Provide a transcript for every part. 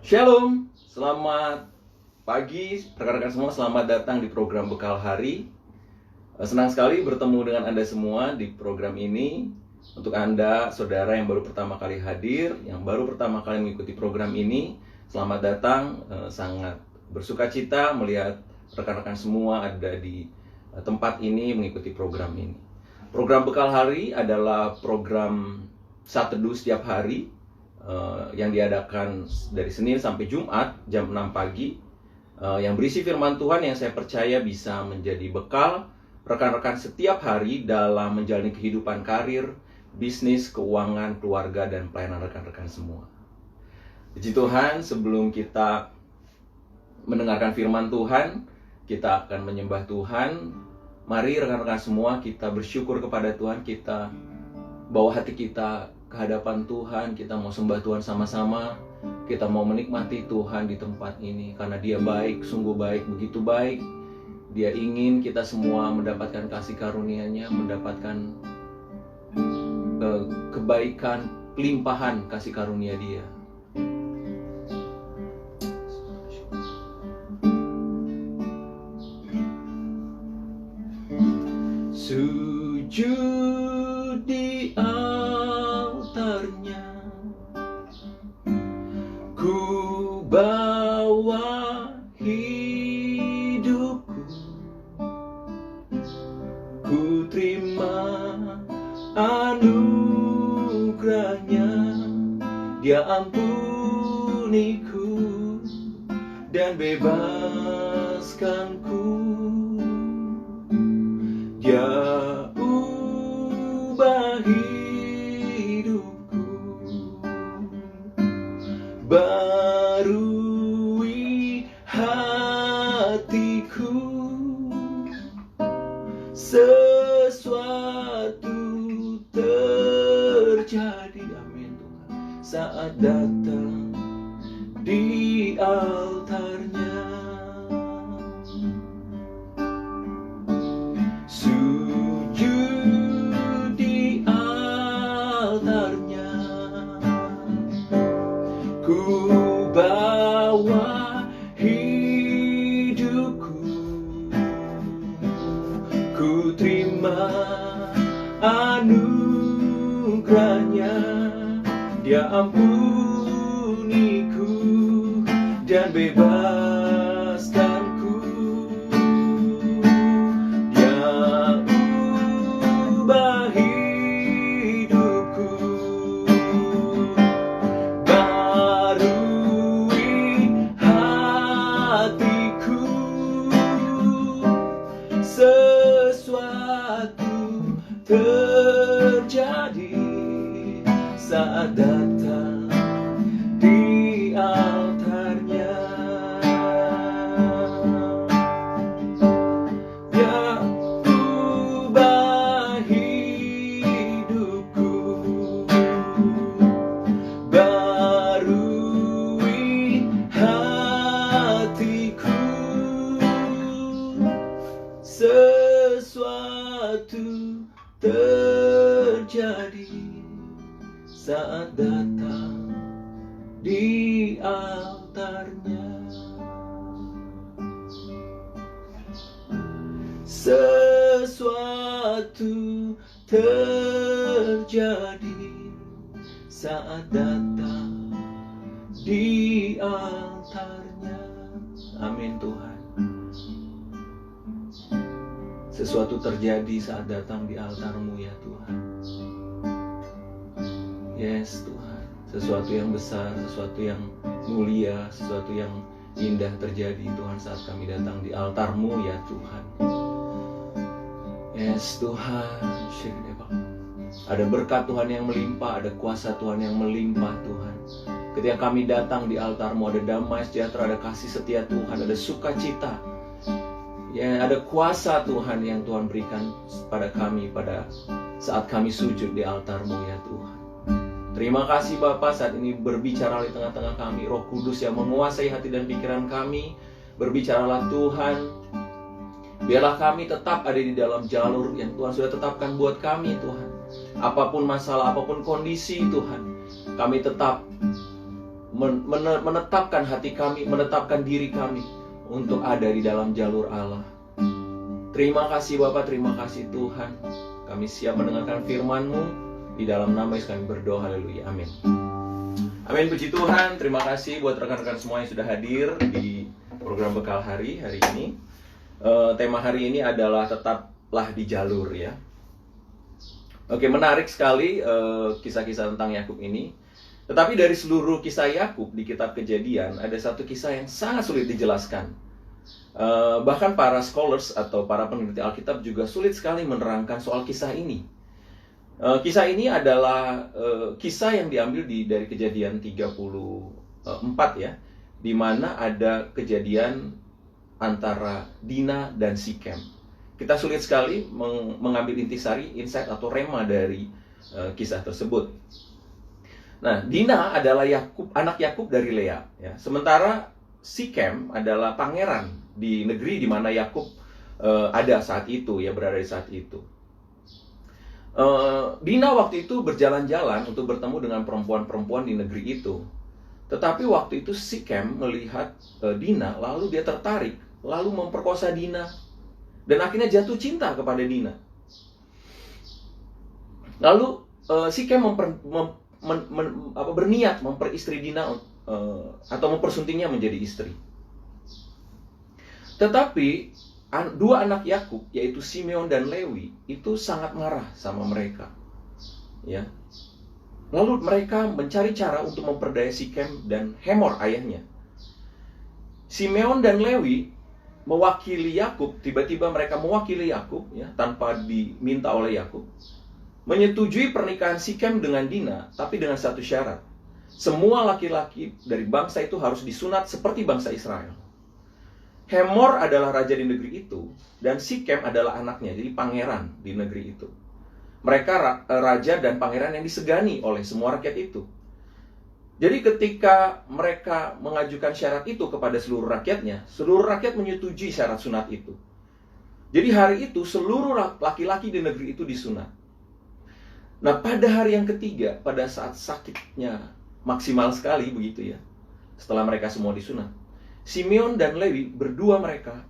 Shalom, selamat pagi rekan-rekan semua, selamat datang di program Bekal Hari. Senang sekali bertemu dengan Anda semua di program ini. Untuk Anda, saudara yang baru pertama kali hadir, yang baru pertama kali mengikuti program ini, selamat datang. Sangat bersuka cita melihat rekan-rekan semua ada di tempat ini mengikuti program ini. Program Bekal Hari adalah program Saat Teduh setiap hari, yang diadakan dari Senin sampai Jumat jam 6 pagi, yang berisi firman Tuhan yang saya percaya bisa menjadi bekal rekan-rekan setiap hari dalam menjalani kehidupan karir, bisnis, keuangan, keluarga, dan pelayanan rekan-rekan semua. Puji Tuhan, sebelum kita mendengarkan firman Tuhan, kita akan menyembah Tuhan. Mari rekan-rekan semua kita bersyukur kepada Tuhan, kita bawa hati kita ke hadapan Tuhan, kita mau sembah Tuhan sama-sama. Kita mau menikmati Tuhan di tempat ini karena Dia baik, sungguh baik, begitu baik. Dia ingin kita semua mendapatkan kasih karunia-Nya, mendapatkan kebaikan, limpahan kasih karunia Dia. Sujud di altarnya, ku bawa hidupku, ku terima anugerahnya. Dia ampuniku dan bebaskanku. Dia ubah hidupku, barui hatiku. Sesuatu terjadi, amin Tuhan, saat datang di altarnya. Sujud di altarnya, ku bawa hidupku, ku terima anugerahnya. Dia ampuniku dan bebaskanku. Dia ubah hidupku, barui hatiku. Sesuatu terjadi saat datang di altarnya. Dia ubah hidupku, barui hatiku. Sesuatu terjadi saat datang di altarnya. Sesuatu terjadi saat datang di altarnya. Amin Tuhan. Sesuatu terjadi saat datang di altar-Mu ya Tuhan. Yes Tuhan, sesuatu yang besar, sesuatu yang mulia, sesuatu yang indah terjadi Tuhan saat kami datang di altar-Mu ya Tuhan. Yes Tuhan, ada berkat Tuhan yang melimpah, ada kuasa Tuhan yang melimpah Tuhan. Ketika kami datang di altar-Mu, ada damai sejahtera, ada kasih setia Tuhan, ada sukacita. Ya, ada kuasa Tuhan yang Tuhan berikan pada kami pada saat kami sujud di altar-Mu ya Tuhan. Terima kasih Bapa, saat ini berbicara di tengah-tengah kami. Roh Kudus yang menguasai hati dan pikiran kami, berbicaralah Tuhan. Biarlah kami tetap ada di dalam jalur yang Tuhan sudah tetapkan buat kami Tuhan. Apapun masalah, apapun kondisi Tuhan, kami tetap menetapkan hati kami, menetapkan diri kami untuk ada di dalam jalur Allah. Terima kasih Bapa, terima kasih Tuhan. Kami siap mendengarkan firman-Mu. Di dalam nama Yesus kami berdoa, haleluya, amin. Amin, puji Tuhan. Terima kasih buat rekan-rekan semua yang sudah hadir di program Bekal hari ini. Tema hari ini adalah tetaplah di jalur ya. Oke, menarik sekali kisah-kisah tentang Yakub ini. Tetapi dari seluruh kisah Yakub di kitab Kejadian, ada satu kisah yang sangat sulit dijelaskan. Bahkan para scholars atau para peneliti Alkitab juga sulit sekali menerangkan soal kisah ini. Kisah ini adalah kisah yang diambil dari Kejadian 34 ya, di mana ada kejadian antara Dina dan Sikem. Kita sulit sekali mengambil intisari, insight atau rema dari kisah tersebut. Nah, Dina adalah anak Yakub dari Lea ya. Sementara Sikem adalah pangeran di negeri di mana Yakub ada saat itu ya, berada di saat itu. Dina waktu itu berjalan-jalan untuk bertemu dengan perempuan-perempuan di negeri itu. Tetapi waktu itu Sikem melihat Dina, lalu dia tertarik, lalu memperkosa Dina, dan akhirnya jatuh cinta kepada Dina. Lalu Sikem berniat memperistri Dina atau mempersuntingnya menjadi istri. Tetapi dua anak Yakub, yaitu Simeon dan Lewi, itu sangat marah sama mereka. Ya. Lalu mereka mencari cara untuk memperdaya Sikem dan Hemor ayahnya. Simeon dan Lewi mewakili Yakub, tiba-tiba mereka mewakili Yakub ya, tanpa diminta oleh Yakub, menyetujui pernikahan Sikem dengan Dina, tapi dengan satu syarat. Semua laki-laki dari bangsa itu harus disunat seperti bangsa Israel. Hemor adalah raja di negeri itu, dan Sikem adalah anaknya, jadi pangeran di negeri itu. Mereka raja dan pangeran yang disegani oleh semua rakyat itu. Jadi ketika mereka mengajukan syarat itu kepada seluruh rakyatnya, seluruh rakyat menyetujui syarat sunat itu. Jadi hari itu seluruh laki-laki di negeri itu disunat. Nah, pada hari yang ketiga, pada saat sakitnya maksimal sekali begitu ya, setelah mereka semua disunat, Simeon dan Lewi berdua mereka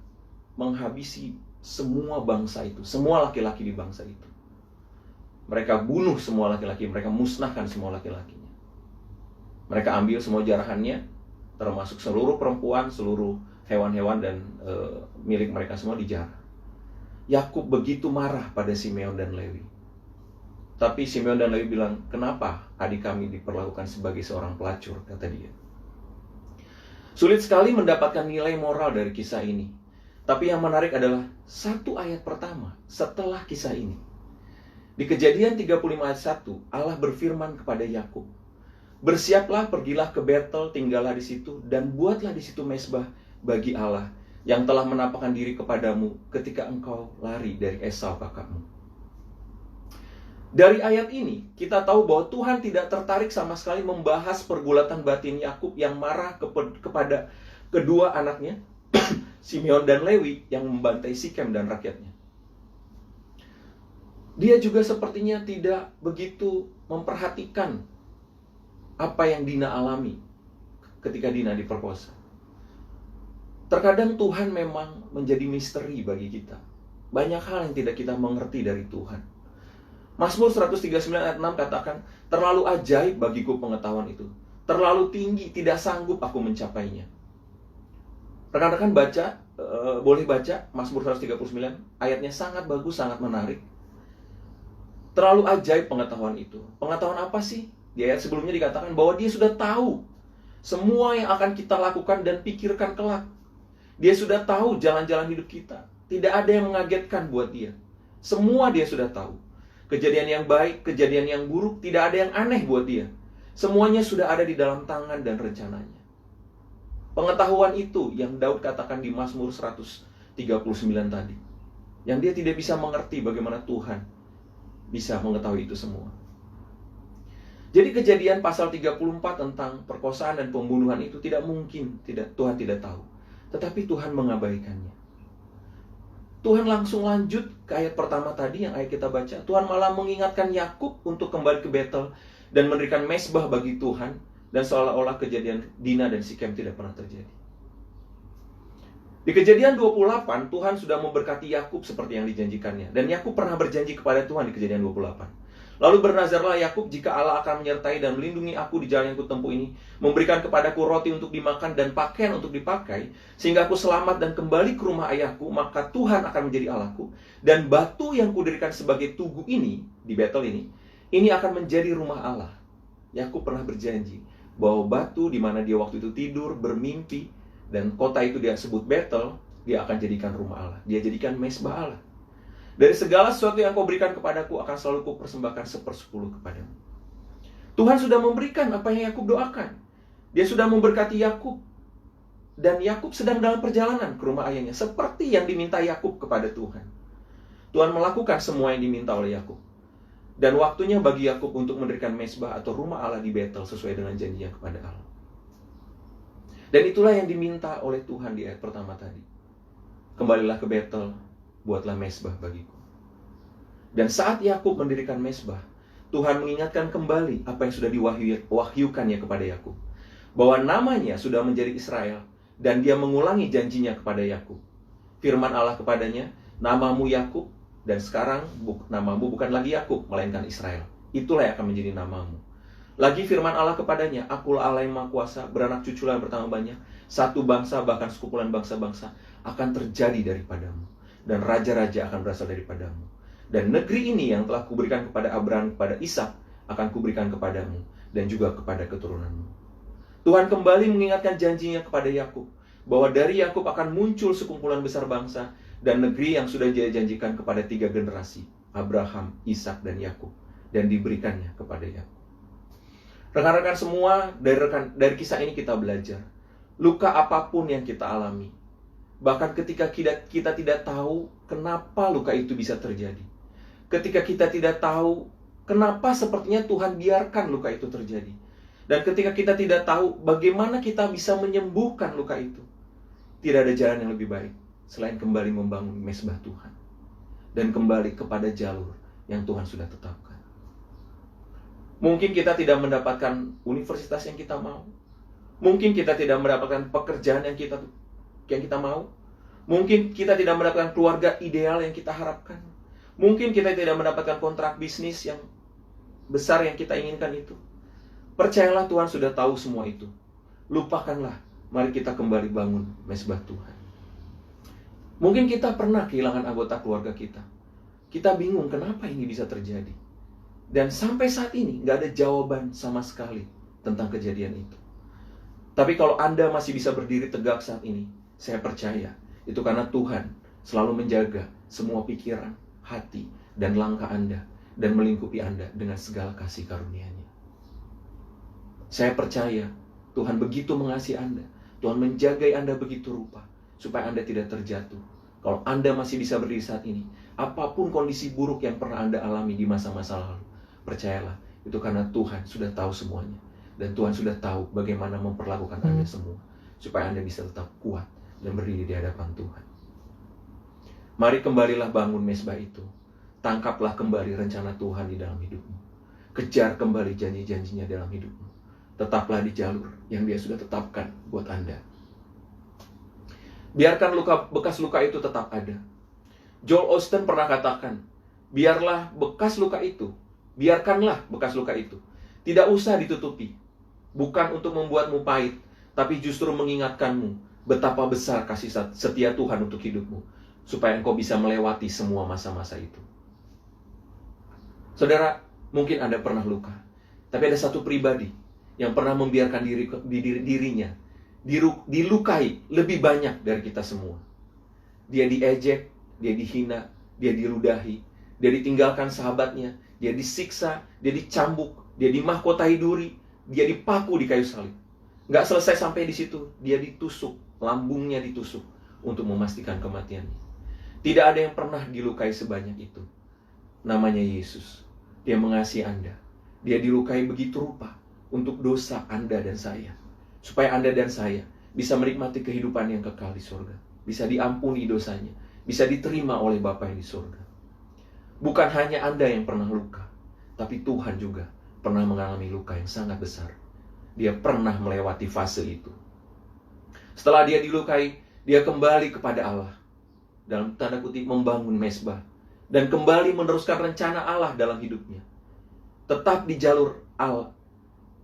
menghabisi semua bangsa itu, semua laki-laki di bangsa itu. Mereka bunuh semua laki-laki, mereka musnahkan semua laki-lakinya. Mereka ambil semua jarahannya, termasuk seluruh perempuan, seluruh hewan-hewan dan milik mereka semua dijarah. Yakub begitu marah pada Simeon dan Lewi. Tapi Simeon dan Lewi bilang, kenapa adik kami diperlakukan sebagai seorang pelacur, kata dia. Sulit sekali mendapatkan nilai moral dari kisah ini. Tapi yang menarik adalah satu ayat pertama setelah kisah ini. Di Kejadian 35 ayat 1, Allah berfirman kepada Yakub, bersiaplah, pergilah ke Betel, tinggallah di situ, dan buatlah di situ mezbah bagi Allah yang telah menampakkan diri kepadamu ketika engkau lari dari Esau kakakmu. Dari ayat ini, kita tahu bahwa Tuhan tidak tertarik sama sekali membahas pergulatan batin Yakub yang marah kepada kedua anaknya, Simeon dan Lewi, yang membantai Sikem dan rakyatnya. Dia juga sepertinya tidak begitu memperhatikan apa yang Dina alami ketika Dina diperkosa. Terkadang Tuhan memang menjadi misteri bagi kita. Banyak hal yang tidak kita mengerti dari Tuhan. Mazmur 139 ayat 6 katakan, terlalu ajaib bagiku pengetahuan itu. Terlalu tinggi, tidak sanggup aku mencapainya. Rekan-rekan baca, boleh baca Mazmur 139, ayatnya sangat bagus, sangat menarik. Terlalu ajaib pengetahuan itu. Pengetahuan apa sih? Di ayat sebelumnya dikatakan bahwa dia sudah tahu semua yang akan kita lakukan dan pikirkan kelak. Dia sudah tahu jalan-jalan hidup kita. Tidak ada yang mengagetkan buat dia. Semua dia sudah tahu. Kejadian yang baik, kejadian yang buruk, tidak ada yang aneh buat dia. Semuanya sudah ada di dalam tangan dan rencananya. Pengetahuan itu yang Daud katakan di Mazmur 139 tadi. Yang dia tidak bisa mengerti bagaimana Tuhan bisa mengetahui itu semua. Jadi Kejadian pasal 34 tentang perkosaan dan pembunuhan itu tidak mungkin, Tuhan tidak tahu. Tetapi Tuhan mengabaikannya. Tuhan langsung lanjut ke ayat pertama tadi yang ayat kita baca. Tuhan malah mengingatkan Yakub untuk kembali ke Betel dan mendirikan mezbah bagi Tuhan dan seolah-olah kejadian Dina dan Sikem tidak pernah terjadi. Di Kejadian 28, Tuhan sudah memberkati Yakub seperti yang dijanjikannya. Dan Yakub pernah berjanji kepada Tuhan di Kejadian 28. Lalu bernazarlah Yakub, jika Allah akan menyertai dan melindungi aku di jalan yang kutempuh ini, memberikan kepadaku roti untuk dimakan dan pakaian untuk dipakai, sehingga aku selamat dan kembali ke rumah ayahku, maka Tuhan akan menjadi Allahku. Dan batu yang kudirikan sebagai tugu ini, di Betel ini akan menjadi rumah Allah. Yakub pernah berjanji bahwa batu di mana dia waktu itu tidur, bermimpi, dan kota itu dia sebut Betel, dia akan jadikan rumah Allah. Dia jadikan mezbah Allah. Dari segala sesuatu yang kau berikan kepadaku, akan selalu kau persembahkan 1/10 kepadamu. Tuhan sudah memberikan apa yang Yakub doakan. Dia sudah memberkati Yakub. Dan Yakub sedang dalam perjalanan ke rumah ayahnya, seperti yang diminta Yakub kepada Tuhan. Tuhan melakukan semua yang diminta oleh Yakub. Dan waktunya bagi Yakub untuk mendirikan mezbah atau rumah Allah di Betel sesuai dengan janjinya kepada Allah. Dan itulah yang diminta oleh Tuhan di ayat pertama tadi. Kembalilah ke Betel, buatlah mezbah bagiku. Dan saat Yakub mendirikan mezbah, Tuhan mengingatkan kembali apa yang sudah diwahyukannya kepada Yakub, bahwa namanya sudah menjadi Israel, dan dia mengulangi janjinya kepada Yakub. Firman Allah kepadanya, namamu Yakub, dan sekarang namamu bukan lagi Yakub, melainkan Israel. Itulah yang akan menjadi namamu. Lagi firman Allah kepadanya, akulah Allah yang Maha Kuasa, beranak cuculah yang bertambah banyak, satu bangsa bahkan sekumpulan bangsa-bangsa akan terjadi daripadamu, dan raja-raja akan berasal daripadamu. Dan negeri ini yang telah kuberikan kepada Abraham, kepada Ishak, akan kuberikan kepadamu, dan juga kepada keturunanmu. Tuhan kembali mengingatkan janjinya kepada Yakub, bahwa dari Yakub akan muncul sekumpulan besar bangsa, dan negeri yang sudah dia janjikan kepada 3 generasi, Abraham, Ishak, dan Yakub, dan diberikannya kepada Yakub. Rekan-rekan semua, dari kisah ini kita belajar. Luka apapun yang kita alami, bahkan ketika kita tidak tahu kenapa luka itu bisa terjadi, ketika kita tidak tahu kenapa sepertinya Tuhan biarkan luka itu terjadi, dan ketika kita tidak tahu bagaimana kita bisa menyembuhkan luka itu, tidak ada jalan yang lebih baik selain kembali membangun mezbah Tuhan dan kembali kepada jalur yang Tuhan sudah tetapkan. Mungkin kita tidak mendapatkan universitas yang kita mau. Mungkin kita tidak mendapatkan pekerjaan yang kita mau. Mungkin kita tidak mendapatkan keluarga ideal yang kita harapkan. Mungkin kita tidak mendapatkan kontrak bisnis yang besar yang kita inginkan itu. Percayalah, Tuhan sudah tahu semua itu. Lupakanlah, mari kita kembali bangun mezbah Tuhan. Mungkin kita pernah kehilangan anggota keluarga kita. Kita bingung kenapa ini bisa terjadi. Dan sampai saat ini nggak ada jawaban sama sekali tentang kejadian itu. Tapi kalau Anda masih bisa berdiri tegak saat ini, saya percaya itu karena Tuhan selalu menjaga semua pikiran, hati, dan langkah Anda, dan melingkupi Anda dengan segala kasih karunia-Nya. Saya percaya Tuhan begitu mengasihi Anda. Tuhan menjagai Anda begitu rupa supaya Anda tidak terjatuh. Kalau Anda masih bisa berdiri saat ini, apapun kondisi buruk yang pernah Anda alami di masa-masa lalu, percayalah, itu karena Tuhan sudah tahu semuanya. Dan Tuhan sudah tahu bagaimana memperlakukan Anda semua, supaya Anda bisa tetap kuat dan berdiri di hadapan Tuhan. Mari kembalilah bangun mezbah itu. Tangkaplah kembali rencana Tuhan di dalam hidupmu. Kejar kembali janji-janjinya dalam hidupmu. Tetaplah di jalur yang Dia sudah tetapkan buat Anda. Biarkan bekas luka itu tetap ada. Joel Osteen pernah katakan, biarkanlah bekas luka itu. Tidak usah ditutupi. Bukan untuk membuatmu pahit, tapi justru mengingatkanmu betapa besar kasih setia Tuhan untuk hidupmu, supaya engkau bisa melewati semua masa-masa itu. Saudara, mungkin Anda pernah luka, tapi ada satu pribadi yang pernah membiarkan dirinya dilukai lebih banyak dari kita semua. Dia diejek, dia dihina, dia diludahi, dia ditinggalkan sahabatnya, dia disiksa, dia dicambuk, dia dimahkotai duri, dia dipaku di kayu salib. Nggak selesai sampai di situ, dia ditusuk, lambungnya ditusuk untuk memastikan kematiannya. Tidak ada yang pernah dilukai sebanyak itu. Namanya Yesus. Dia mengasihi Anda. Dia dilukai begitu rupa untuk dosa Anda dan saya, supaya Anda dan saya bisa menikmati kehidupan yang kekal di surga, bisa diampuni dosanya, bisa diterima oleh Bapa yang di surga. Bukan hanya Anda yang pernah luka, tapi Tuhan juga pernah mengalami luka yang sangat besar. dia pernah melewati fase itu. Setelah dia dilukai, dia kembali kepada Allah. Dalam tanda kutip membangun mezbah. Dan kembali meneruskan rencana Allah dalam hidupnya. Tetap di jalur Allah.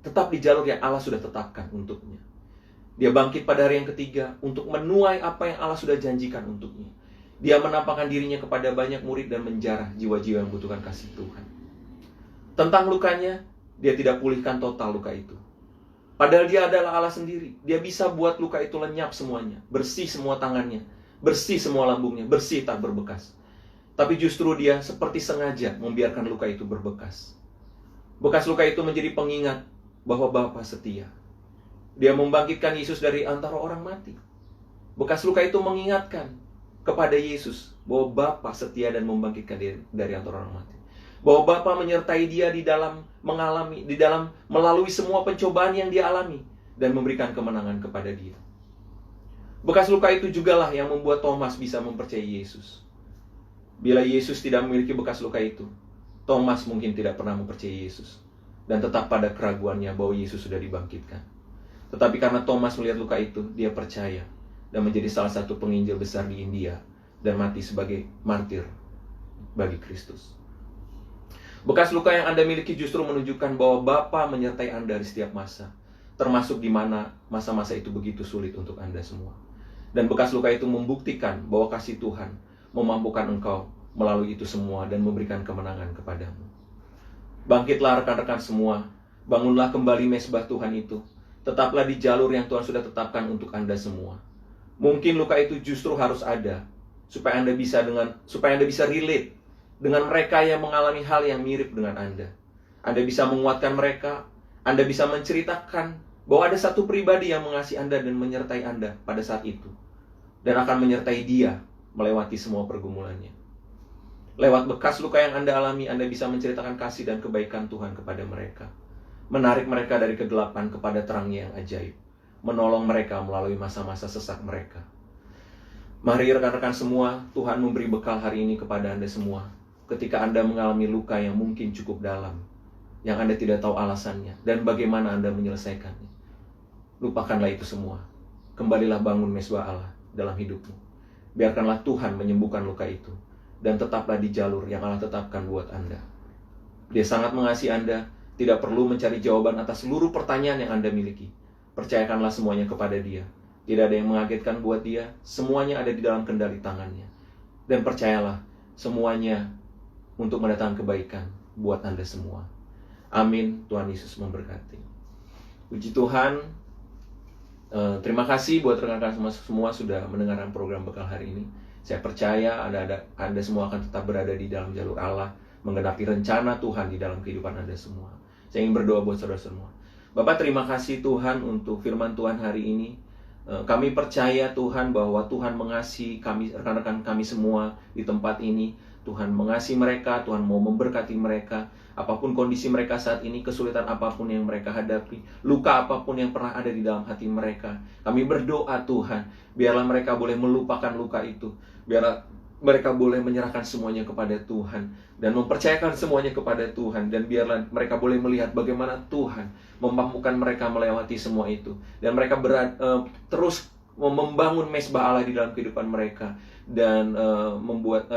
Tetap di jalur yang Allah sudah tetapkan untuknya. Dia bangkit pada hari yang ketiga untuk menuai apa yang Allah sudah janjikan untuknya. Dia menampakkan dirinya kepada banyak murid dan menjarah jiwa-jiwa yang membutuhkan kasih Tuhan. Tentang lukanya, dia tidak pulihkan total luka itu. Padahal dia adalah Allah sendiri. Dia bisa buat luka itu lenyap semuanya. Bersih semua tangannya. Bersih semua lambungnya. Bersih tak berbekas. Tapi justru dia seperti sengaja membiarkan luka itu berbekas. Bekas luka itu menjadi pengingat bahwa Bapa setia. Dia membangkitkan Yesus dari antara orang mati. Bekas luka itu mengingatkan kepada Yesus bahwa Bapa setia dan membangkitkan dia dari antara orang mati. Bahwa Bapa menyertai dia di dalam melalui semua pencobaan yang dia alami dan memberikan kemenangan kepada dia. Bekas luka itu jugalah yang membuat Thomas bisa mempercayai Yesus. Bila Yesus tidak memiliki bekas luka itu, Thomas mungkin tidak pernah mempercayai Yesus dan tetap pada keraguannya bahwa Yesus sudah dibangkitkan. Tetapi karena Thomas melihat luka itu, dia percaya dan menjadi salah satu penginjil besar di India dan mati sebagai martir bagi Kristus. Bekas luka yang Anda miliki justru menunjukkan bahwa Bapa menyertai Anda di setiap masa, termasuk di mana masa-masa itu begitu sulit untuk Anda semua. Dan bekas luka itu membuktikan bahwa kasih Tuhan memampukan engkau melalui itu semua dan memberikan kemenangan kepadamu. Bangkitlah rekan-rekan semua, bangunlah kembali mezbah Tuhan itu. Tetaplah di jalur yang Tuhan sudah tetapkan untuk Anda semua. Mungkin luka itu justru harus ada supaya Anda bisa relate dengan mereka yang mengalami hal yang mirip dengan Anda. Anda bisa menguatkan mereka. Anda bisa menceritakan bahwa ada satu pribadi yang mengasihi Anda dan menyertai Anda pada saat itu, dan akan menyertai dia melewati semua pergumulannya. Lewat bekas luka yang Anda alami, Anda bisa menceritakan kasih dan kebaikan Tuhan kepada mereka. Menarik mereka dari kegelapan kepada terangnya yang ajaib. Menolong mereka melalui masa-masa sesak mereka. Mari rekan-rekan semua, Tuhan memberi bekal hari ini kepada Anda semua. Ketika Anda mengalami luka yang mungkin cukup dalam, yang Anda tidak tahu alasannya dan bagaimana Anda menyelesaikannya, lupakanlah itu semua. Kembalilah bangun mezbah Allah dalam hidupmu. Biarkanlah Tuhan menyembuhkan luka itu, dan tetaplah di jalur yang Allah tetapkan buat Anda. Dia sangat mengasihi Anda. Tidak perlu mencari jawaban atas seluruh pertanyaan yang Anda miliki. Percayakanlah semuanya kepada dia. Tidak ada yang mengagetkan buat dia. Semuanya ada di dalam kendali tangannya. Dan percayalah, semuanya untuk mendatangkan kebaikan buat Anda semua. Amin. Tuhan Yesus memberkati. Puji Tuhan. Terima kasih buat rekan-rekan semua sudah mendengarkan program bekal hari ini. Saya percaya Anda semua akan tetap berada di dalam jalur Allah, menggenapi rencana Tuhan di dalam kehidupan Anda semua. Saya ingin berdoa buat saudara semua. Bapak, terima kasih Tuhan untuk firman Tuhan hari ini. Kami percaya Tuhan bahwa Tuhan mengasihi kami, rekan-rekan kami semua di tempat ini. Tuhan mengasihi mereka, Tuhan mau memberkati mereka. Apapun kondisi mereka saat ini, kesulitan apapun yang mereka hadapi, luka apapun yang pernah ada di dalam hati mereka, kami berdoa Tuhan, biarlah mereka boleh melupakan luka itu. Biarlah mereka boleh menyerahkan semuanya kepada Tuhan dan mempercayakan semuanya kepada Tuhan. Dan biarlah mereka boleh melihat bagaimana Tuhan memampukan mereka melewati semua itu. Dan mereka terus membangun mezbah Allah di dalam kehidupan mereka, dan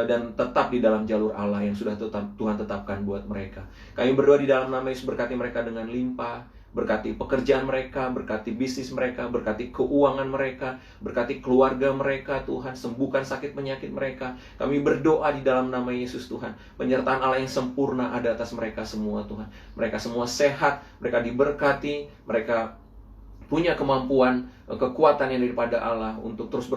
dan tetap di dalam jalur Allah yang sudah Tuhan tetapkan buat mereka. Kami berdoa di dalam nama Yesus, berkati mereka dengan limpah, berkati pekerjaan mereka, berkati bisnis mereka, berkati keuangan mereka, berkati keluarga mereka. Tuhan, sembuhkan sakit penyakit mereka. Kami berdoa di dalam nama Yesus Tuhan, penyertaan Allah yang sempurna ada atas mereka semua Tuhan. Mereka semua sehat, mereka diberkati, mereka punya kemampuan, kekuatan yang daripada Allah untuk terus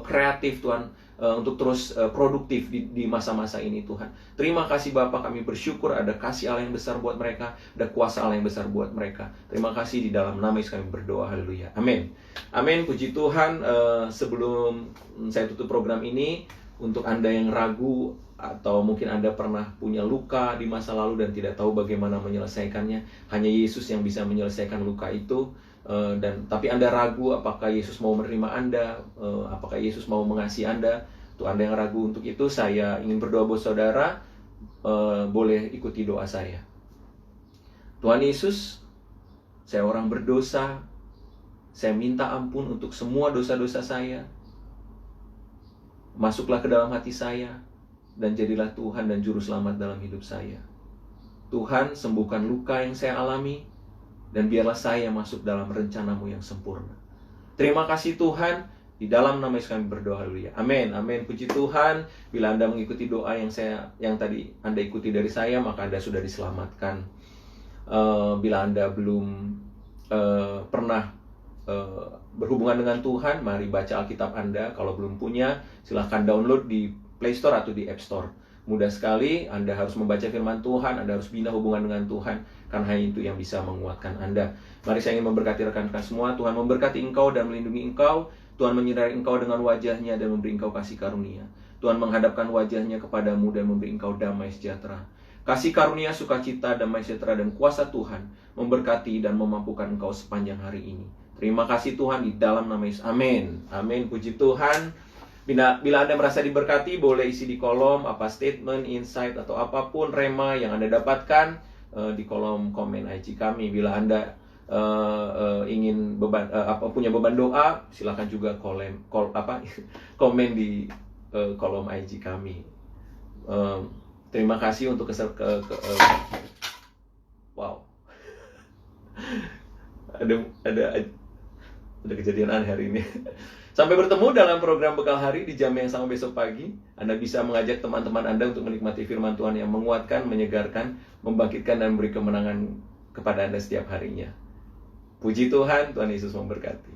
kreatif Tuhan, untuk terus produktif di masa-masa ini Tuhan. Terima kasih Bapa, kami bersyukur ada kasih Allah yang besar buat mereka, ada kuasa Allah yang besar buat mereka. Terima kasih, di dalam nama Yesus kami berdoa, haleluya, amin. Amin, puji Tuhan. Sebelum saya tutup program ini, untuk Anda yang ragu atau mungkin Anda pernah punya luka di masa lalu dan tidak tahu bagaimana menyelesaikannya, hanya Yesus yang bisa menyelesaikan luka itu. Tapi Anda ragu apakah Yesus mau menerima Anda, apakah Yesus mau mengasihi Anda. Untuk Anda yang ragu untuk itu, saya ingin berdoa buat saudara. Boleh ikuti doa saya. Tuhan Yesus, Saya orang berdosa. Saya minta ampun untuk semua dosa-dosa saya. Masuklah ke dalam hati saya, dan jadilah Tuhan dan Juru Selamat dalam hidup saya. Tuhan, sembuhkan luka yang saya alami, dan biarlah saya masuk dalam rencana-Mu yang sempurna. Terima kasih Tuhan, di dalam nama Yesus kami berdoa, haleluya. Amin, amin. Puji Tuhan. Bila Anda mengikuti doa yang tadi Anda ikuti dari saya, maka Anda sudah diselamatkan. Bila Anda belum pernah berhubungan dengan Tuhan, mari baca Alkitab Anda. Kalau belum punya, silahkan download di Play Store atau di App Store. Mudah sekali. Anda harus membaca firman Tuhan, Anda harus bina hubungan dengan Tuhan, karena hanya itu yang bisa menguatkan Anda. Mari saya ingin memberkati rekan-rekan semua. Tuhan memberkati engkau dan melindungi engkau. Tuhan menyinari engkau dengan wajahnya dan memberi engkau kasih karunia. Tuhan menghadapkan wajahnya kepadamu dan memberi engkau damai sejahtera. Kasih karunia, sukacita, damai sejahtera, dan kuasa Tuhan memberkati dan memampukan engkau sepanjang hari ini. Terima kasih Tuhan, di dalam nama Yesus. Amin. Amin. Puji Tuhan. Bila Anda merasa diberkati, boleh isi di kolom apa statement, insight, atau apapun rema yang Anda dapatkan di kolom komen IG kami. Bila Anda ingin punya beban doa, silakan juga komen di kolom IG kami. Terima kasih untuk wow. Ada kejadian aneh hari ini. Sampai bertemu dalam program Bekal Hari di jam yang sama besok pagi. Anda bisa mengajak teman-teman Anda untuk menikmati firman Tuhan yang menguatkan, menyegarkan, membangkitkan, dan memberi kemenangan kepada Anda setiap harinya. Puji Tuhan, Tuhan Yesus memberkati.